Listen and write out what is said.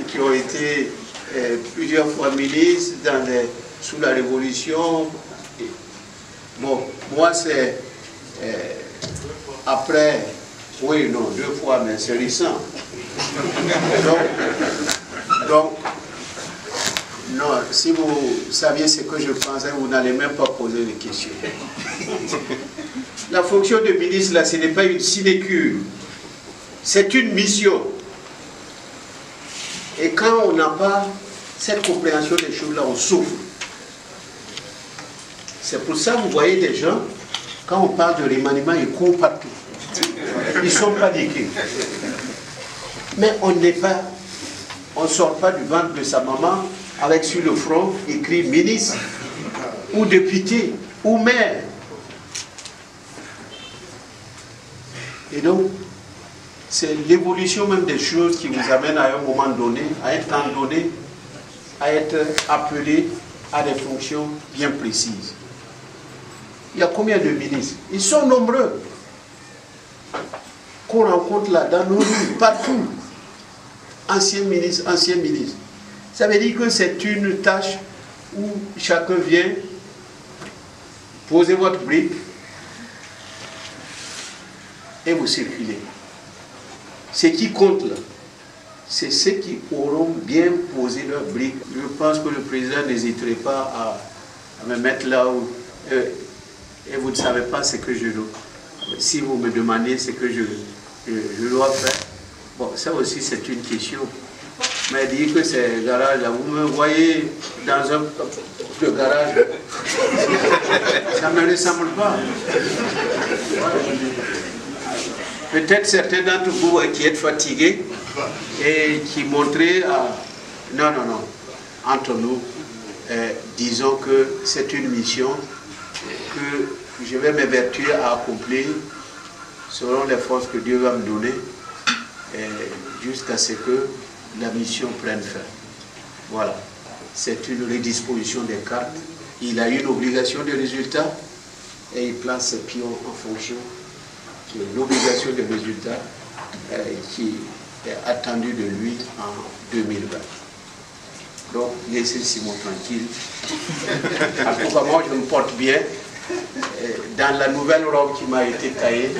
qui ont été plusieurs fois ministres sous la Révolution. Bon, moi c'est après, oui, non, 2 fois, mais c'est récent. Donc, non, si vous saviez ce que je pensais, vous n'allez même pas poser de questions. La fonction de ministre, là, ce n'est pas une sinécure. C'est une mission. Et quand on n'a pas cette compréhension des choses-là, on souffre. C'est pour ça que vous voyez des gens, quand on parle de remaniement, ils courent partout. Ils sont paniqués. Mais on n'est pas, on ne sort pas du ventre de sa maman avec sur le front écrit ministre, ou député, ou maire. Et donc, c'est l'évolution même des choses qui vous amène à un moment donné, à un temps donné, à être appelé à des fonctions bien précises. Il y a combien de ministres? Ils sont nombreux qu'on rencontre là, dans nos rues, partout. Anciens ministres, anciens ministres. Ça veut dire que c'est une tâche où chacun vient poser votre brique et vous circulez. Ce qui compte là, c'est ceux qui auront bien posé leur brique. Je pense que le président n'hésiterait pas à me mettre là où... et vous ne savez pas ce que je dois. Si vous me demandez ce que je dois faire, bon, ça aussi c'est une question. Mais dire que c'est garage là, vous me voyez dans un garage, ça ne me ressemble pas. Peut-être certains d'entre vous qui êtes fatigués et qui montraient à... Non, non, non. Entre nous, disons que c'est une mission que je vais m'évertuer à accomplir selon les forces que Dieu va me donner jusqu'à ce que la mission prenne fin. Voilà. C'est une redisposition des cartes. Il a une obligation de résultat et il place ses pions en fonction de l'obligation de résultat qui est attendue de lui en 2020. Donc, laissez Simon tranquille. En tout cas, moi, je me porte bien. Dans la nouvelle robe qui m'a été taillée.